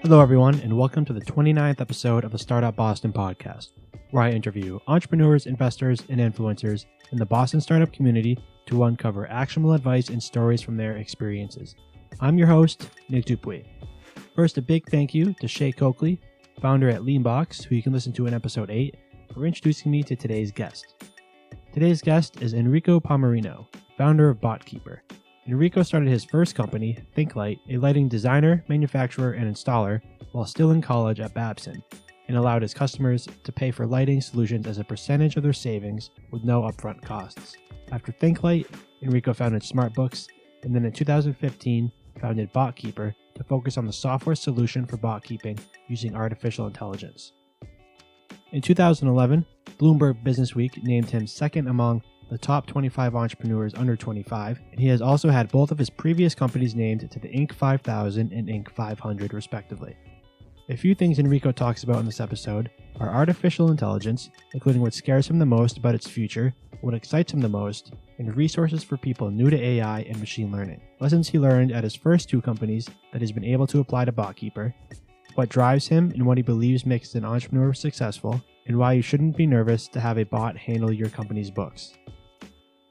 Hello, everyone, and welcome to the 29th episode of the Startup Boston podcast, where I interview entrepreneurs, investors, and influencers in the Boston startup community to uncover actionable advice and stories from their experiences. I'm your host, Nick Dupuis. First, a big thank you to Shay Coakley, founder at Leanbox, who you can listen to in episode 8, for introducing me to today's guest. Today's guest is Enrico Palmerino, founder of Botkeeper. Enrico started his first company, ThinkLite, a lighting designer, manufacturer, and installer, while still in college at Babson, and allowed his customers to pay for lighting solutions as a percentage of their savings with no upfront costs. After ThinkLite, Enrico founded SmartBooks, and then in 2015 founded Botkeeper to focus on the software solution for bookkeeping using artificial intelligence. In 2011, Bloomberg Businessweek named him second among the top 25 entrepreneurs under 25, and he has also had both of his previous companies named to the Inc. 5000 and Inc. 500 respectively. A few things Enrico talks about in this episode are artificial intelligence, including what scares him the most about its future, what excites him the most, and resources for people new to AI and machine learning. Lessons he learned at his first two companies that he's been able to apply to Botkeeper, what drives him and what he believes makes an entrepreneur successful, and why you shouldn't be nervous to have a bot handle your company's books.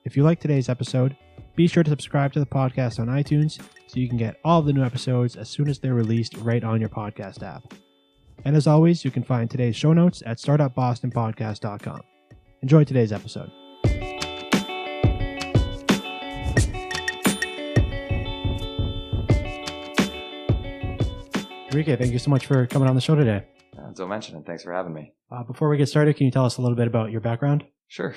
If you like today's episode, be sure to subscribe to the podcast on iTunes so you can get all of the new episodes as soon as they're released right on your podcast app. And as always, you can find today's show notes at startupbostonpodcast.com. Enjoy today's episode. Enrique, thank you so much for coming on the show today. Don't mention it. Thanks for having me. Before we get started, can you tell us a little bit about your background? Sure.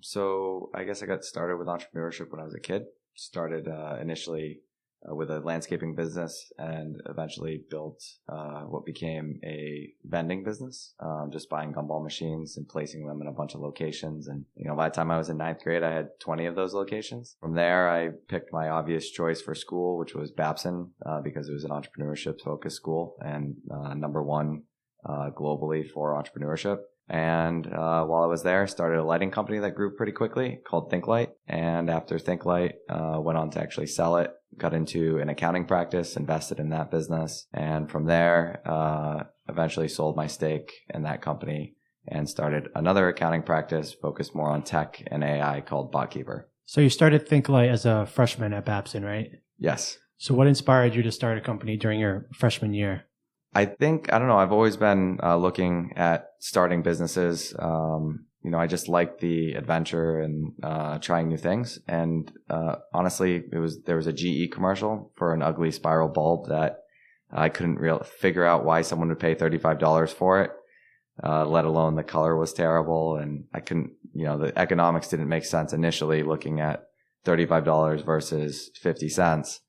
So I guess I got started with entrepreneurship when I was a kid. Started initially with a landscaping business and eventually built what became a vending business, just buying gumball machines and placing them in a bunch of locations. And, by the time I was in ninth grade, I had 20 of those locations. From there, I picked my obvious choice for school, which was Babson, because it was an entrepreneurship-focused school and number one globally for entrepreneurship. And while I was there, I started a lighting company that grew pretty quickly called ThinkLite. And after ThinkLite, went on to actually sell it, got into an accounting practice, invested in that business. And from there, eventually sold my stake in that company and started another accounting practice focused more on tech and AI called Botkeeper. So you started ThinkLite as a freshman at Babson, right? Yes. So what inspired you to start a company during your freshman year? I don't know. I've always been looking at starting businesses. I just like the adventure and trying new things. And honestly, there was a GE commercial for an ugly spiral bulb that I couldn't figure out why someone would pay $35 for it, let alone the color was terrible. And I couldn't, the economics didn't make sense initially looking at $35 versus 50 cents.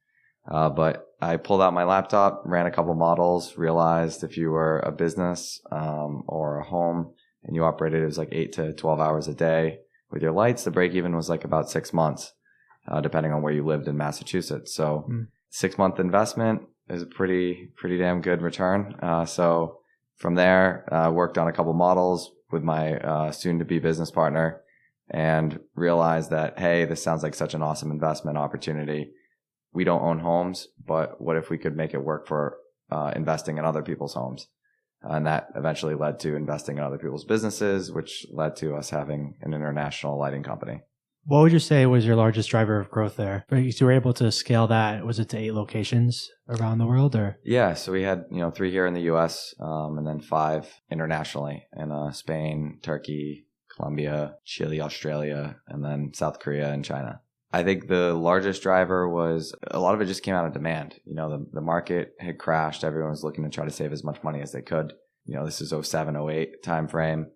But I pulled out my laptop, ran a couple models, realized if you were a business or a home and you operated, it was like 8 to 12 hours a day with your lights, the break even was like about 6 months, depending on where you lived in Massachusetts. So 6-month investment is a pretty damn good return. So from there, I worked on a couple models with my soon-to-be business partner and realized that, hey, this sounds like such an awesome investment opportunity. We don't own homes, but what if we could make it work for investing in other people's homes? And that eventually led to investing in other people's businesses, which led to us having an international lighting company. What would you say was your largest driver of growth there? You were able to scale that, was it to 8 locations around the world? Or Yeah, so we had 3 here in the U.S. And then 5 internationally in Spain, Turkey, Colombia, Chile, Australia, and then South Korea and China. I think the largest driver was a lot of it just came out of demand. The market had crashed. Everyone was looking to try to save as much money as they could. This is 07, 08 timeframe.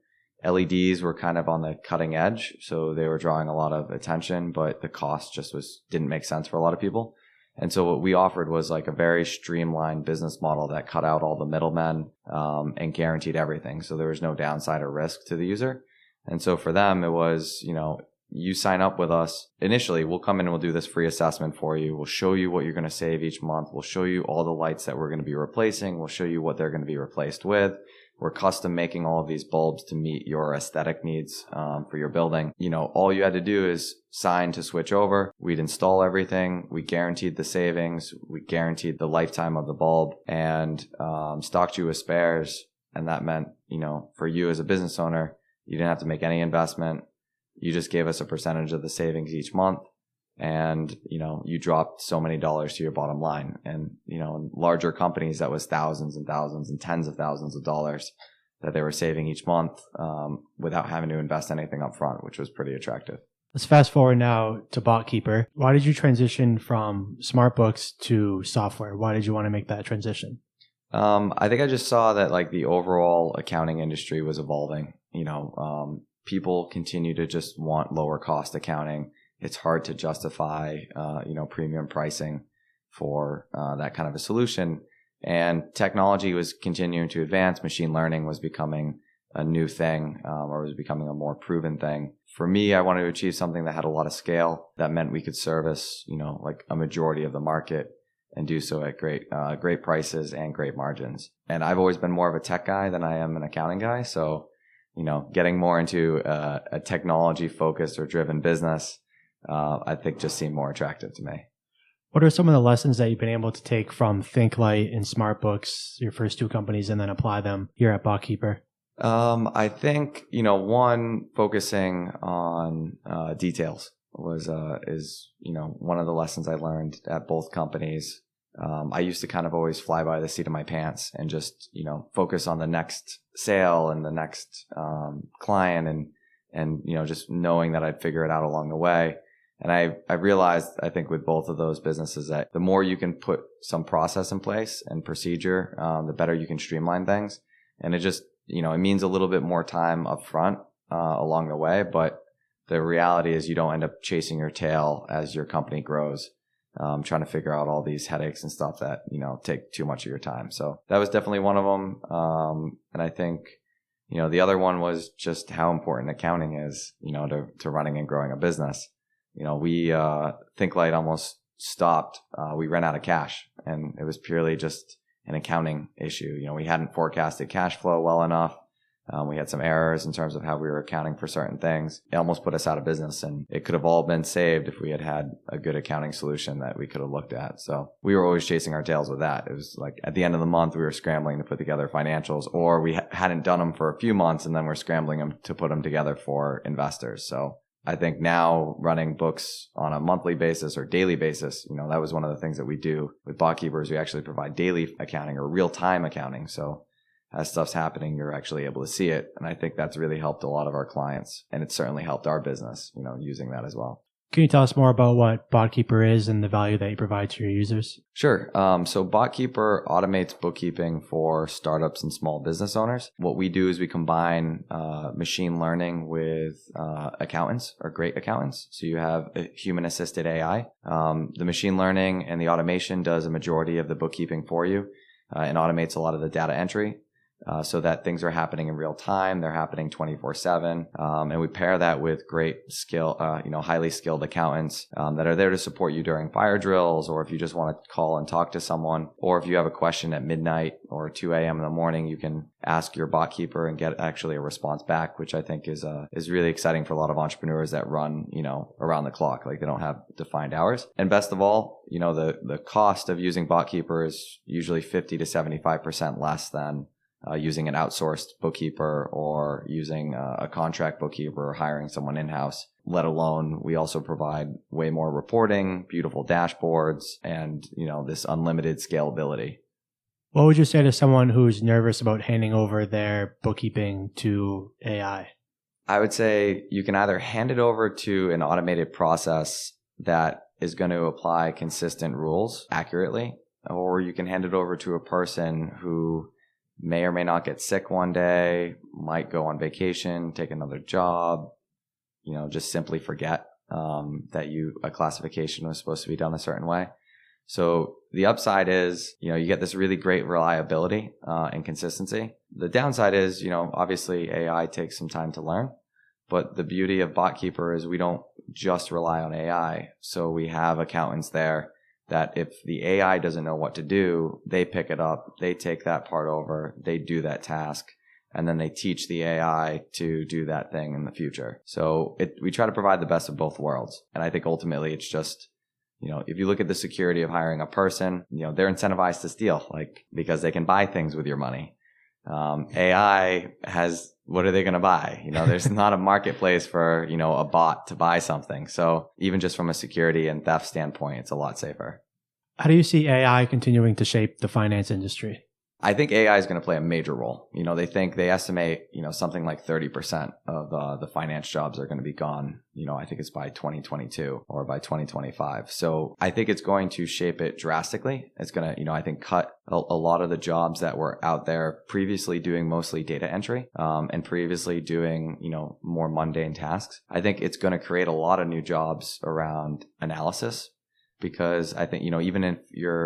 LEDs were kind of on the cutting edge, so they were drawing a lot of attention, but the cost just didn't make sense for a lot of people. And so what we offered was like a very streamlined business model that cut out all the middlemen and guaranteed everything. So there was no downside or risk to the user. And so for them, it was, you sign up with us. Initially, we'll come in and we'll do this free assessment for you. We'll show you what you're going to save each month. We'll show you all the lights that we're going to be replacing. We'll show you what they're going to be replaced with. were custom making all of these bulbs to meet your aesthetic needs for your building. All you had to do is sign to switch over. We'd install everything. We guaranteed the savings. We guaranteed the lifetime of the bulb and stocked you with spares. And that meant, for you as a business owner, you didn't have to make any investment. You just gave us a percentage of the savings each month. And, you dropped so many dollars to your bottom line. And, in larger companies, that was thousands and thousands and tens of thousands of dollars that they were saving each month without having to invest anything up front, which was pretty attractive. Let's fast forward now to BotKeeper. Why did you transition from SmartBooks to software? Why did you want to make that transition? I think I just saw that the overall accounting industry was evolving. People continue to just want lower cost accounting. It's hard to justify, premium pricing for that kind of a solution. And technology was continuing to advance. Machine learning was becoming a new thing, or was becoming a more proven thing. For me, I wanted to achieve something that had a lot of scale. That meant we could service, a majority of the market and do so at great prices and great margins. And I've always been more of a tech guy than I am an accounting guy. So, getting more into a technology focused or driven business, I think just seemed more attractive to me. What are some of the lessons that you've been able to take from ThinkLite and SmartBooks, your first two companies, and then apply them here at BotKeeper? I think, one, focusing on details is one of the lessons I learned at both companies. I used to kind of always fly by the seat of my pants and just, focus on the next sale and the next client and just knowing that I'd figure it out along the way. And I realized, I think with both of those businesses, that the more you can put some process in place and procedure, the better you can streamline things. And it just, it means a little bit more time up front along the way. But the reality is you don't end up chasing your tail as your company grows, trying to figure out all these headaches and stuff that, take too much of your time. So that was definitely one of them. And I think, the other one was just how important accounting is, to running and growing a business. We, ThinkLite almost stopped. We ran out of cash, and it was purely just an accounting issue. We hadn't forecasted cash flow well enough. We had some errors in terms of how we were accounting for certain things. It almost put us out of business, and it could have all been saved if we had a good accounting solution that we could have looked at. So we were always chasing our tails with that. It was at the end of the month, we were scrambling to put together financials, or we hadn't done them for a few months, and then we're scrambling them to put them together for investors. So I think now running books on a monthly basis or daily basis, that was one of the things that we do with BotKeepers. We actually provide daily accounting or real-time accounting. So as stuff's happening, you're actually able to see it. And I think that's really helped a lot of our clients. And it's certainly helped our business, using that as well. Can you tell us more about what BotKeeper is and the value that you provide to your users? Sure. So BotKeeper automates bookkeeping for startups and small business owners. What we do is we combine machine learning with accountants or great accountants. So you have a human-assisted AI. The machine learning and the automation does a majority of the bookkeeping for you and automates a lot of the data entry. So that things are happening in real time. They're happening 24/7. And we pair that with great skill, highly skilled accountants that are there to support you during fire drills, or if you just want to call and talk to someone, or if you have a question at midnight or 2 a.m. in the morning, you can ask your BotKeeper and get actually a response back, which I think is really exciting for a lot of entrepreneurs that run, around the clock. They don't have defined hours. And best of all, the cost of using BotKeeper is usually 50 to 75% less than using an outsourced bookkeeper or using a contract bookkeeper or hiring someone in-house, let alone we also provide way more reporting, beautiful dashboards, and, this unlimited scalability. What would you say to someone who's nervous about handing over their bookkeeping to AI? I would say you can either hand it over to an automated process that is going to apply consistent rules accurately, or you can hand it over to a person who may or may not get sick one day, might go on vacation, take another job, just simply forget that a classification was supposed to be done a certain way. So the upside is, you get this really great reliability and consistency. The downside is, obviously AI takes some time to learn, but the beauty of BotKeeper is we don't just rely on AI. So we have accountants there that if the AI doesn't know what to do, they pick it up, they take that part over, they do that task. and then they teach the AI to do that thing in the future. So we try to provide the best of both worlds. And I think ultimately it's just, if you look at the security of hiring a person, they're incentivized to steal, because they can buy things with your money. AI what are they going to buy? There's not a marketplace for, a bot to buy something. So even just from a security and theft standpoint, it's a lot safer. How do you see AI continuing to shape the finance industry? I think AI is going to play a major role. They estimate, something like 30% of the finance jobs are going to be gone. I think it's by 2022 or by 2025. So I think it's going to shape it drastically. It's going to, I think cut a lot of the jobs that were out there previously doing mostly data entry, and previously doing, more mundane tasks. I think it's going to create a lot of new jobs around analysis. Because I think, even if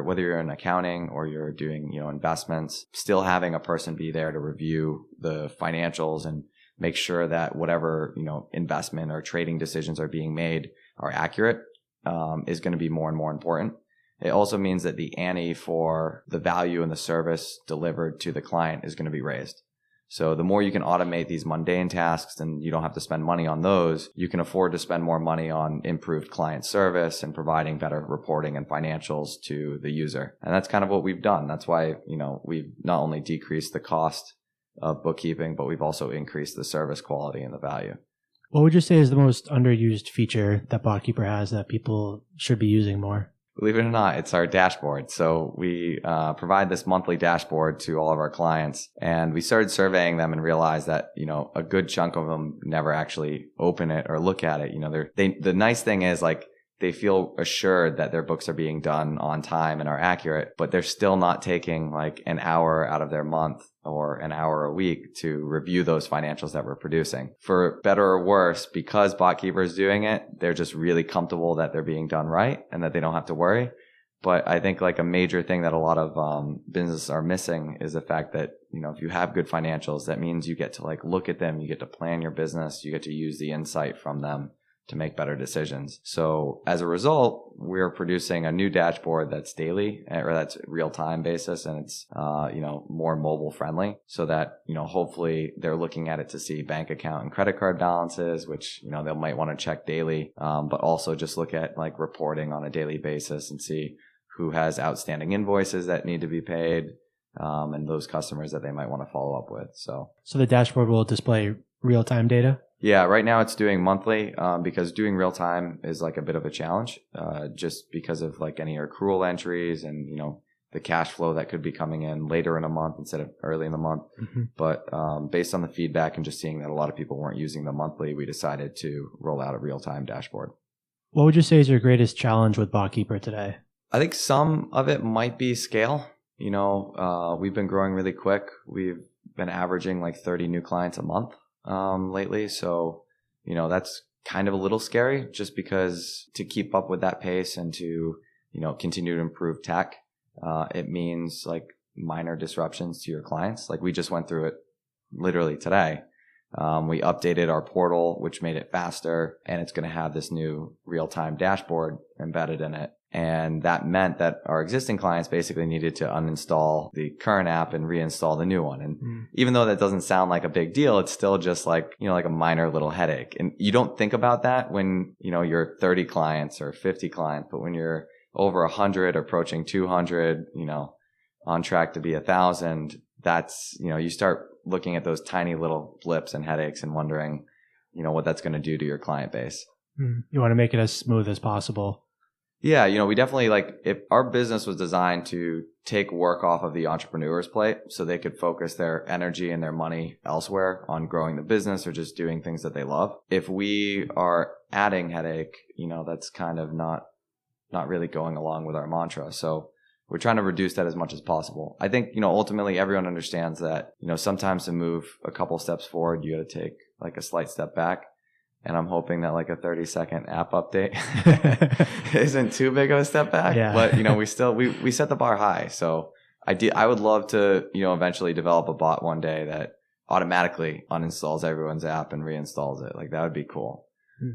whether you're in accounting or you're doing, investments, still having a person be there to review the financials and make sure that whatever, investment or trading decisions are being made are accurate, is going to be more and more important. It also means that the ante for the value and the service delivered to the client is going to be raised. So the more you can automate these mundane tasks and you don't have to spend money on those, you can afford to spend more money on improved client service and providing better reporting and financials to the user. And that's kind of what we've done. That's why, we've not only decreased the cost of bookkeeping, but we've also increased the service quality and the value. What would you say is the most underused feature that Bookkeeper has that people should be using more? Believe it or not, it's our dashboard. So we provide this monthly dashboard to all of our clients, and we started surveying them and realized that, a good chunk of them never actually open it or look at it. The nice thing is they feel assured that their books are being done on time and are accurate, but they're still not taking an hour out of their month or an hour a week to review those financials that we're producing. For better or worse, because Bookkeeper is doing it, they're just really comfortable that they're being done right and that they don't have to worry. But I think a major thing that a lot of businesses are missing is the fact that, if you have good financials, that means you get to look at them, you get to plan your business, you get to use the insight from them to make better decisions. So as a result, we're producing a new dashboard that's daily or that's real-time basis, and it's, more mobile friendly so that, hopefully they're looking at it to see bank account and credit card balances, which, they might want to check daily, but also just look at reporting on a daily basis and see who has outstanding invoices that need to be paid, and those customers that they might want to follow up with. So the dashboard will display real-time data? Yeah, right now it's doing monthly, because doing real time is a bit of a challenge, just because of any accrual entries and, the cash flow that could be coming in later in a month instead of early in the month. Mm-hmm. But based on the feedback and just seeing that a lot of people weren't using the monthly, we decided to roll out a real time dashboard. What would you say is your greatest challenge with Bookkeeper today? I think some of it might be scale. We've been growing really quick. We've been averaging 30 new clients a month lately. So, that's kind of a little scary just because to keep up with that pace and to, continue to improve tech, it means minor disruptions to your clients. We just went through it literally today. We updated our portal, which made it faster, and it's going to have this new real-time dashboard embedded in it. And that meant that our existing clients basically needed to uninstall the current app and reinstall the new one. And even though that doesn't sound like a big deal, it's still just a minor little headache. And you don't think about that when, you're 30 clients or 50 clients, but when you're over 100, approaching 200, on track to be 1,000, that's, you start looking at those tiny little blips and headaches and wondering, what that's going to do to your client base. You want to make it as smooth as possible. Yeah, we definitely if our business was designed to take work off of the entrepreneur's plate so they could focus their energy and their money elsewhere on growing the business or just doing things that they love. If we are adding headache, that's kind of not really going along with our mantra. So we're trying to reduce that as much as possible. I think, ultimately everyone understands that, sometimes to move a couple steps forward, you got to take a slight step back. And I'm hoping that a 30-second app update isn't too big of a step back. Yeah. But, we set the bar high. So I would love to, eventually develop a bot one day that automatically uninstalls everyone's app and reinstalls it. That would be cool.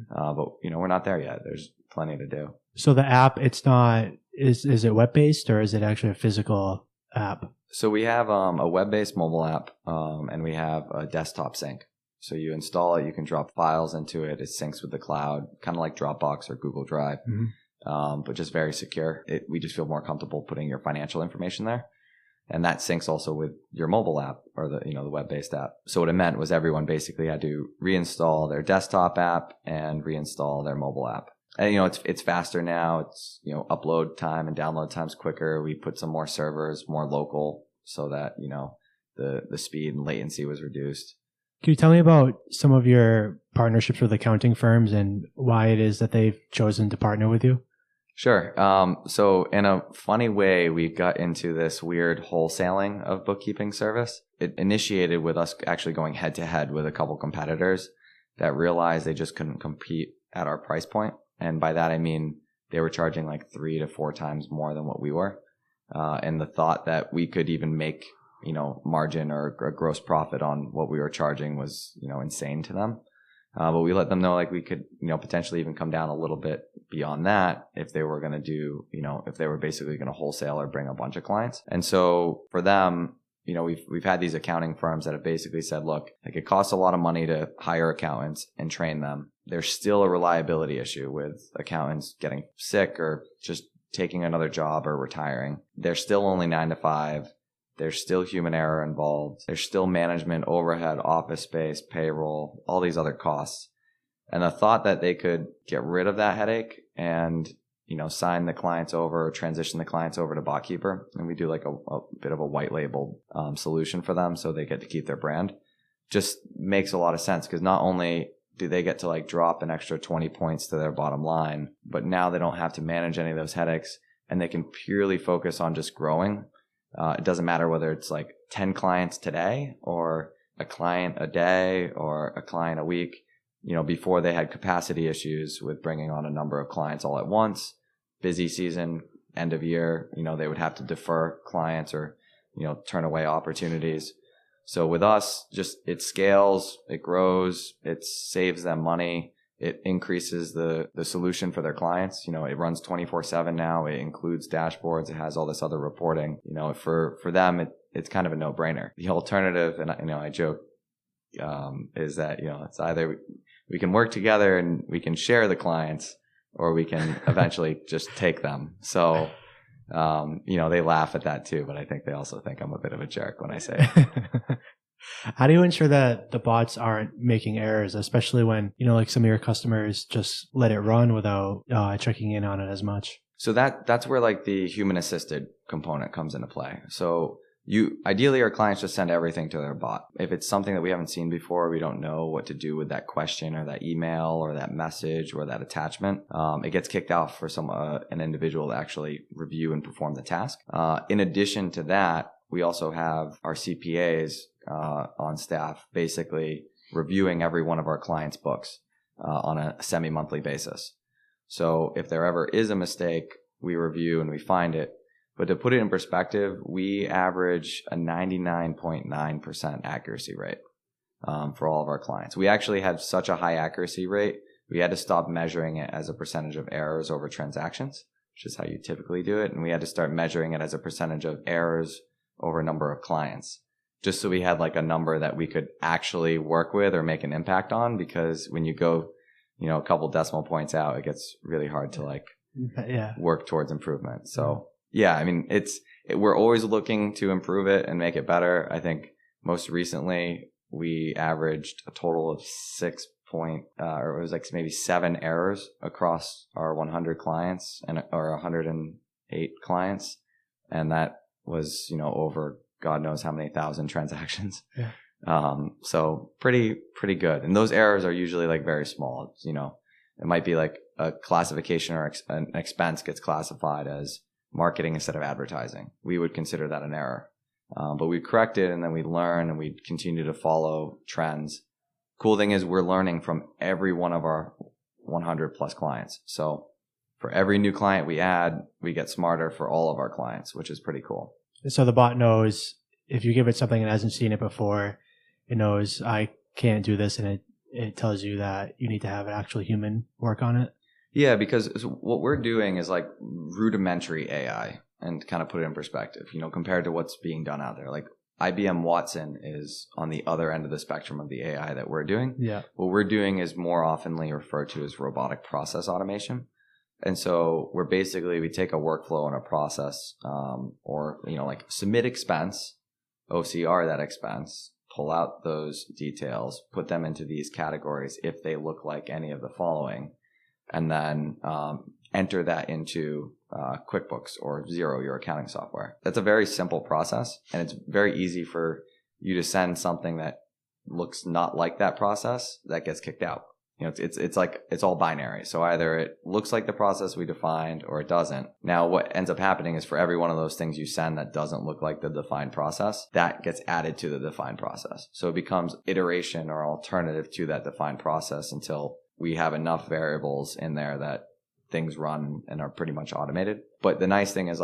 But, we're not there yet. There's plenty to do. So the app, it's not, is it web-based or is it actually a physical app? So we have a web-based mobile app, and we have a desktop sync. So you install it, you can drop files into it. It syncs with the cloud, kind of like Dropbox or Google Drive, but just very secure. We just feel more comfortable putting your financial information there. And that syncs also with your mobile app or the web-based app. So what it meant was everyone basically had to reinstall their desktop app and reinstall their mobile app. And, it's faster now. It's, upload time and download time's quicker. We put some more servers, more local, so that, the speed and latency was reduced. Can you tell me about some of your partnerships with accounting firms and why it is that they've chosen to partner with you? Sure. So in a funny way, we got into this weird wholesaling of bookkeeping service. It initiated with us actually going head to head with a couple competitors that realized they just couldn't compete at our price point. And by that, I mean, they were charging like 3 to 4 times more than what we were. And the thought that we could even make, margin or gross profit on what we were charging was, insane to them. But we let them know like we could, potentially even come down a little bit beyond that if they were going to do, if they were basically going to wholesale or bring a bunch of clients. And so for them, we've had these accounting firms that have basically said, look, like it costs a lot of money to hire accountants and train them. There's still a reliability issue with accountants getting sick or just taking another job or retiring. They're still only 9 to 5. There's still human error involved. There's still management, overhead, office space, payroll, all these other costs. And the thought that they could get rid of that headache and, sign the clients over, transition the clients over to Bookkeeper, and we do like a bit of a white label solution for them so they get to keep their brand, just makes a lot of sense because not only do they get to like drop an extra 20 points to their bottom line, but now they don't have to manage any of those headaches and they can purely focus on just growing. It doesn't matter whether it's like 10 clients today or a client a day or a client a week. Before they had capacity issues with bringing on a number of clients all at once, busy season, end of year, they would have to defer clients or, turn away opportunities. So with us, just it scales, it grows, it saves them money. It increases the solution for their clients. It runs 24/7 now. It includes dashboards. It has all this other reporting. For them, it's kind of a no-brainer. The alternative, and I joke, is that, it's either we can work together and we can share the clients or we can eventually just take them. So, they laugh at that too, but I think they also think I'm a bit of a jerk when I say it. How do you ensure that the bots aren't making errors, especially when, like some of your customers just let it run without checking in on it as much? So that's where like the human assisted component comes into play. So ideally our clients just send everything to their bot. If it's something that we haven't seen before, we don't know what to do with that question or that email or that message or that attachment, it gets kicked off for an individual to actually review and perform the task. In addition to that, we also have our CPAs on staff basically reviewing every one of our clients' books on a semi-monthly basis. So if there ever is a mistake, we review and we find it. But to put it in perspective, we average a 99.9% accuracy rate for all of our clients. We actually had such a high accuracy rate, we had to stop measuring it as a percentage of errors over transactions, which is how you typically do it. And we had to start measuring it as a percentage of errors over a number of clients, just so we had like a number that we could actually work with or make an impact on. Because when you go, a couple decimal points out, it gets really hard to work towards improvement. So yeah, I mean, we're always looking to improve it and make it better. I think most recently we averaged a total of 7 errors across our 100 clients or 108 clients. And that was, over God knows how many thousand transactions. Yeah. So pretty good. And those errors are usually like very small. It might be like a classification or an expense gets classified as marketing instead of advertising. We would consider that an error. But we correct it and then we learn and we continue to follow trends. Cool thing is we're learning from every one of our 100 plus clients. So for every new client we add, we get smarter for all of our clients, which is pretty cool. So the bot knows if you give it something it hasn't seen it before, it knows I can't do this, and it tells you that you need to have an actual human work on it. Yeah, because what we're doing is like rudimentary AI. and kind of put it in perspective, compared to what's being done out there. Like IBM Watson is on the other end of the spectrum of the AI that we're doing. Yeah. What we're doing is more oftenly referred to as robotic process automation. And so we take a workflow and a process, or, like submit expense, OCR that expense, pull out those details, put them into these categories if they look like any of the following, and then enter that into QuickBooks or Xero, your accounting software. That's a very simple process, and it's very easy for you to send something that looks not like that process that gets kicked out. It's all binary. So either it looks like the process we defined or it doesn't. Now, what ends up happening is for every one of those things you send that doesn't look like the defined process, that gets added to the defined process. So it becomes iteration or alternative to that defined process until we have enough variables in there that things run and are pretty much automated. But the nice thing is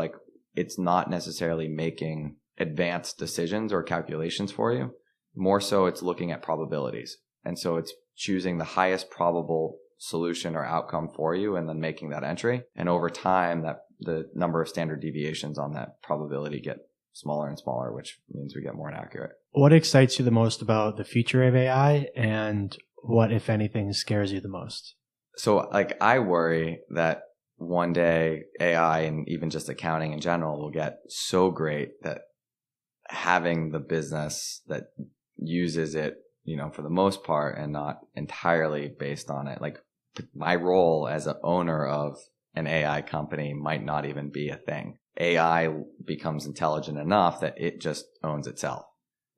it's not necessarily making advanced decisions or calculations for you. More so it's looking at probabilities. And so it's choosing the highest probable solution or outcome for you and then making that entry. And over time, that the number of standard deviations on that probability get smaller and smaller, which means we get more inaccurate. What excites you the most about the future of AI, and what, if anything, scares you the most? So I worry that one day AI and even just accounting in general will get so great that having the business that uses it, for the most part and not entirely based on it. Like my role as an owner of an AI company might not even be a thing. AI becomes intelligent enough that it just owns itself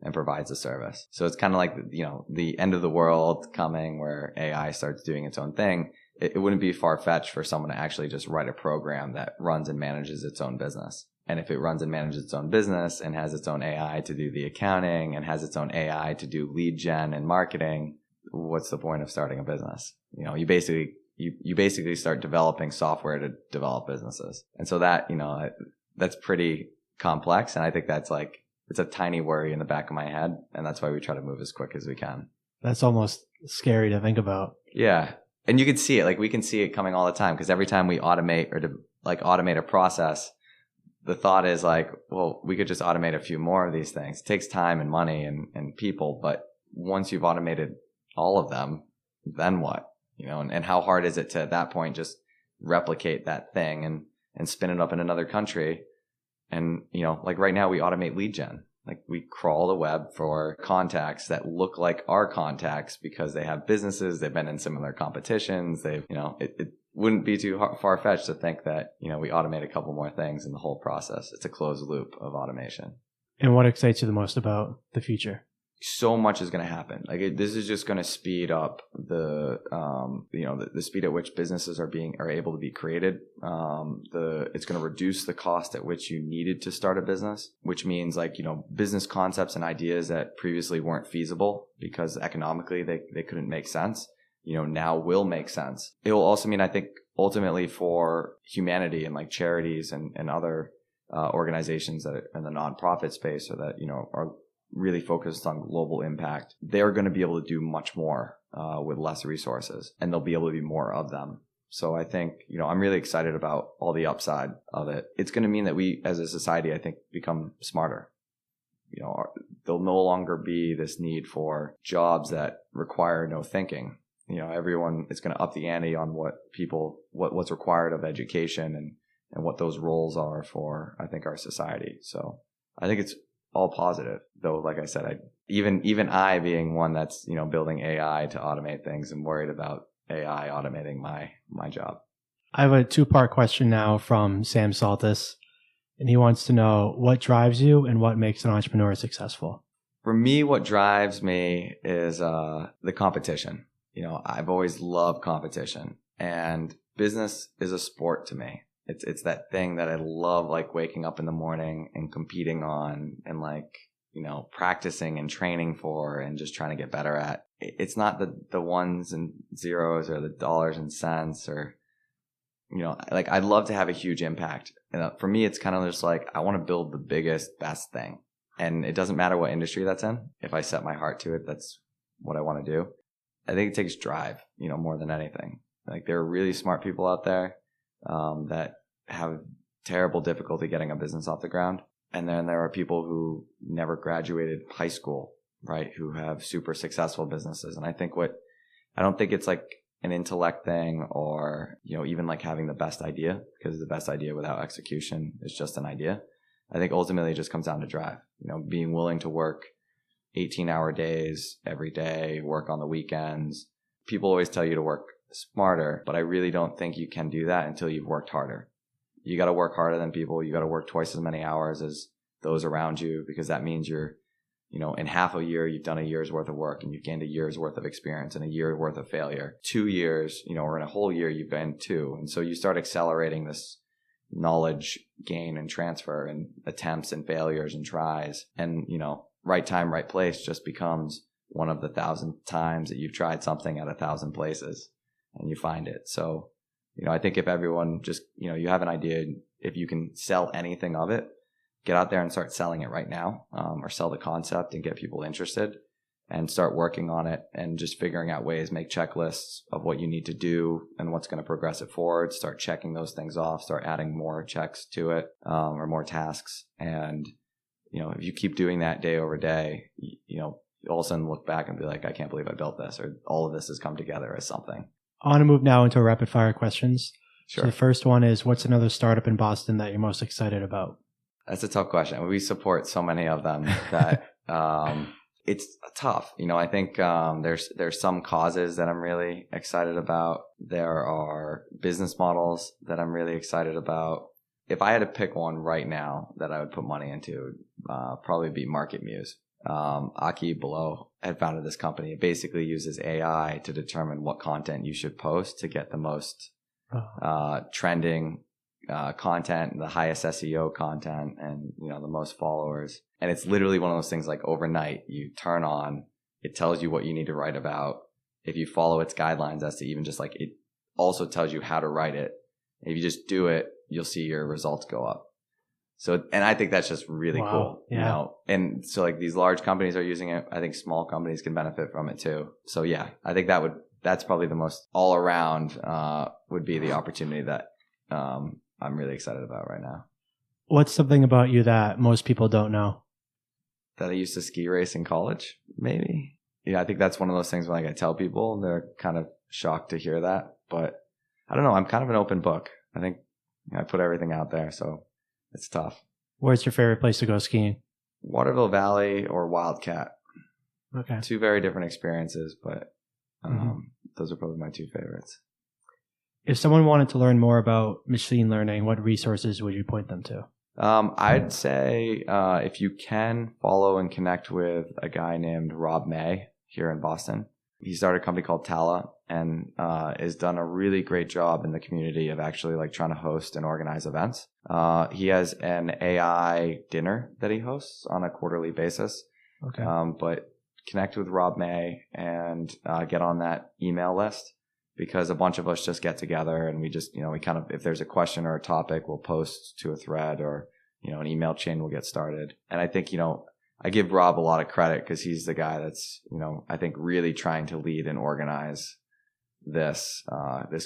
and provides a service. So it's kind of like, the end of the world coming where AI starts doing its own thing. It wouldn't be far-fetched for someone to actually just write a program that runs and manages its own business. And if it runs and manages its own business and has its own AI to do the accounting and has its own AI to do lead gen and marketing, what's the point of starting a business? You basically start developing software to develop businesses. And so that, that's pretty complex. And I think that's it's a tiny worry in the back of my head. And that's why we try to move as quick as we can. That's almost scary to think about. Yeah. And you can see it, we can see it coming all the time, because every time we automate or automate a process, the thought is well, we could just automate a few more of these things. It takes time and money and people, but once you've automated all of them, then what? And how hard is it to at that point just replicate that thing and spin it up in another country? And, right now we automate lead gen. We crawl the web for contacts that look like our contacts because they have businesses, they've been in similar competitions, it wouldn't be too far-fetched to think that, we automate a couple more things in the whole process. It's a closed loop of automation. And what excites you the most about the future? So much is going to happen. This is just going to speed up the speed at which businesses are able to be created. It's going to reduce the cost at which you needed to start a business, which means business concepts and ideas that previously weren't feasible because economically they couldn't make sense, now will make sense. It will also mean, I think, ultimately for humanity and charities and other organizations that are in the nonprofit space or that, are really focused on global impact, they're going to be able to do much more with less resources, and there'll be able to be more of them. So I think, I'm really excited about all the upside of it. It's going to mean that we as a society, I think, become smarter. There'll no longer be this need for jobs that require no thinking. Everyone is going to up the ante on what's required of education and what those roles are for, I think, our society. So I think it's all positive, though. Like I said, even I being one that's building AI to automate things, and worried about AI automating my job. I have a 2-part question now from Sam Saltis, and he wants to know what drives you and what makes an entrepreneur successful. For me, what drives me is the competition. I've always loved competition, and business is a sport to me. It's that thing that I love, waking up in the morning and competing on and practicing and training for and just trying to get better at. It's not the ones and zeros or the dollars and cents or, I'd love to have a huge impact. For me, it's kind of just I want to build the biggest, best thing. And it doesn't matter what industry that's in. If I set my heart to it, that's what I want to do. I think it takes drive, more than anything. There are really smart people out there that have terrible difficulty getting a business off the ground. And then there are people who never graduated high school, right? Who have super successful businesses. And I don't think it's like an intellect thing or, even like having the best idea, because the best idea without execution is just an idea. I think ultimately it just comes down to drive, being willing to work 18-hour days every day, work on the weekends. People always tell you to work smarter, but I really don't think you can do that until you've worked harder. You got to work harder than people. You got to work twice as many hours as those around you, because that means you're, in half a year, you've done a year's worth of work and you've gained a year's worth of experience and a year worth of failure. 2 years, or in a whole year, you've gained 2. And so you start accelerating this knowledge gain and transfer and attempts and failures and tries. And, right time, right place just becomes one of the 1,000 times that you've tried something at 1,000 places and you find it. So, I think if everyone just, you have an idea, if you can sell anything of it, get out there and start selling it right now, or sell the concept and get people interested and start working on it and just figuring out ways, make checklists of what you need to do and what's going to progress it forward. Start checking those things off, start adding more checks to it, or more tasks. And, if you keep doing that day over day, all of a sudden look back and be like, I can't believe I built this, or all of this has come together as something. I want to move now into rapid fire questions. Sure. So the first one is, what's another startup in Boston that you're most excited about? That's a tough question. We support so many of them that it's tough. I think there's some causes that I'm really excited about. There are business models that I'm really excited about. If I had to pick one right now that I would put money into, probably be Market Muse. Aki Below had founded this company. It basically uses AI to determine what content you should post to get the most trending content, the highest SEO content, and the most followers. And it's literally one of those things like overnight you turn on, it tells you what you need to write about. If you follow its guidelines as to even just like, it also tells you how to write it. If you just do it, you'll see your results go up. So, and I think that's just really cool, yeah. And so like these large companies are using it. I think small companies can benefit from it too. So yeah, I think that's probably the most all around, would be the opportunity that, I'm really excited about right now. What's something about you that most people don't know? That I used to ski race in college, maybe. Yeah, I think that's one of those things when like I tell people, they're kind of shocked to hear that. But I don't know, I'm kind of an open book. I think I put everything out there, so it's tough. Where's your favorite place to go skiing? Waterville Valley or Wildcat. Okay. 2 very different experiences, but those are probably my 2 favorites. If someone wanted to learn more about machine learning, what resources would you point them to? I'd say if you can follow and connect with a guy named Rob May here in Boston. He started a company called Tala and has done a really great job in the community of actually like trying to host and organize events. He has an AI dinner that he hosts on a quarterly basis. Okay. But connect with Rob May and get on that email list, because a bunch of us just get together and we just, we kind of, if there's a question or a topic, we'll post to a thread or, an email chain will get started. And I think, I give Rob a lot of credit because he's the guy that's, I think really trying to lead and organize this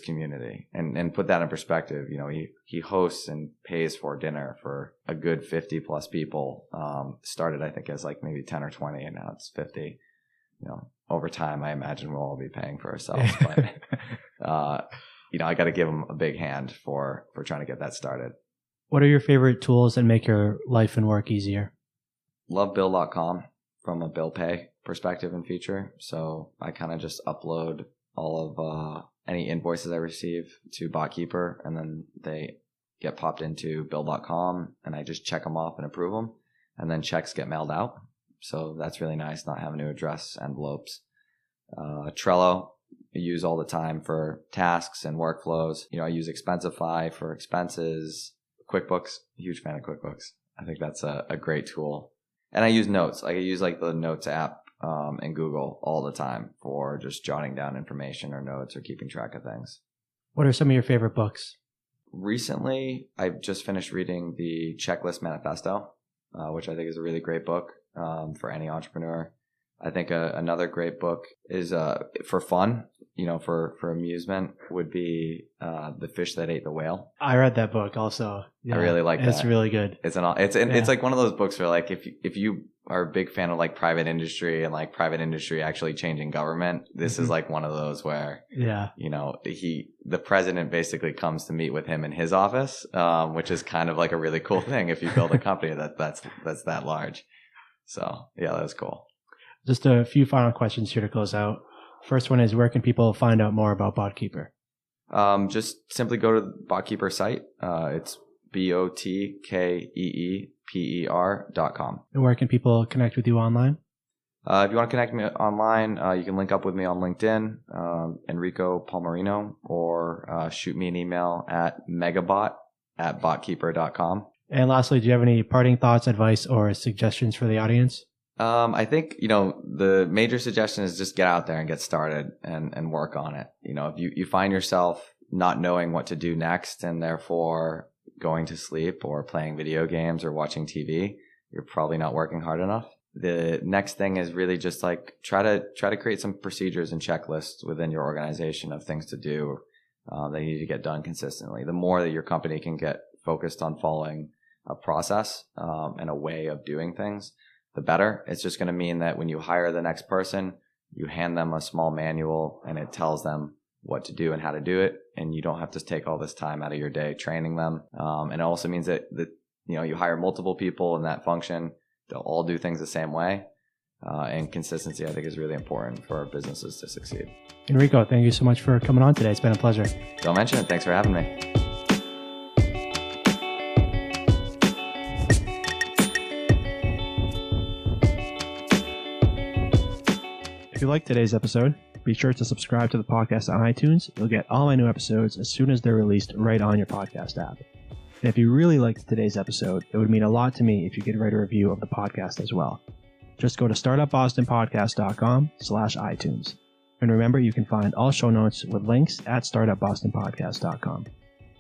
community and put that in perspective. He hosts and pays for dinner for a good 50 plus people. Started, I think, as like maybe 10 or 20 and now it's 50. Over time, I imagine we'll all be paying for ourselves, but, I got to give him a big hand for trying to get that started. What are your favorite tools that make your life and work easier? Love bill.com from a bill pay perspective and feature. So I kind of just upload all of any invoices I receive to botkeeper, and then they get popped into bill.com and I just check them off and approve them, and then checks get mailed out. So that's really nice, not having to address envelopes. Trello I use all the time for tasks and workflows. I use Expensify for expenses. QuickBooks, huge fan of QuickBooks. I think that's a great tool. And I use Notes. I use like the Notes app in Google all the time for just jotting down information or notes or keeping track of things. What are some of your favorite books? Recently, I've just finished reading the Checklist Manifesto, which I think is a really great book for any entrepreneur. I think another great book is for fun, for amusement, would be The Fish That Ate the Whale. I read that book also. Yeah, I really like that. It's really good. It's like one of those books where like if you are a big fan of like private industry and like private industry actually changing government, this is like one of those where the president basically comes to meet with him in his office, which is kind of like a really cool thing if you build a company that's that large. So yeah, that was cool. Just a few final questions here to close out. First one is, where can people find out more about Botkeeper? Just simply go to the Botkeeper site. It's botkeeper.com. And where can people connect with you online? If you want to connect me online, you can link up with me on LinkedIn, Enrico Palmerino, or shoot me an email at megabot@botkeeper.com. And lastly, do you have any parting thoughts, advice, or suggestions for the audience? I think, the major suggestion is just get out there and get started and work on it. If you find yourself not knowing what to do next and therefore going to sleep or playing video games or watching TV, you're probably not working hard enough. The next thing is really just like try to create some procedures and checklists within your organization of things to do that you need to get done consistently. The more that your company can get focused on following a process and a way of doing things, the better. It's just going to mean that when you hire the next person, you hand them a small manual and it tells them what to do and how to do it. And you don't have to take all this time out of your day training them. And it also means that you hire multiple people in that function. They'll all do things the same way. And consistency, I think, is really important for businesses to succeed. Enrico, thank you so much for coming on today. It's been a pleasure. Don't mention it. Thanks for having me. If you liked today's episode, be sure to subscribe to the podcast on iTunes. You'll get all my new episodes as soon as they're released right on your podcast app. And if you really liked today's episode, it would mean a lot to me if you could write a review of the podcast as well. Just go to startupbostonpodcast.com/iTunes. And remember, you can find all show notes with links at startupbostonpodcast.com.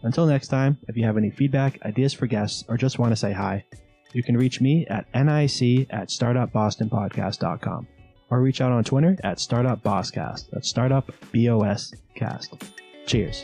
Until next time, if you have any feedback, ideas for guests, or just want to say hi, you can reach me at nic@startupbostonpodcast.com. Or reach out on Twitter at StartupBossCast. That's Startup BOS Cast. Cheers.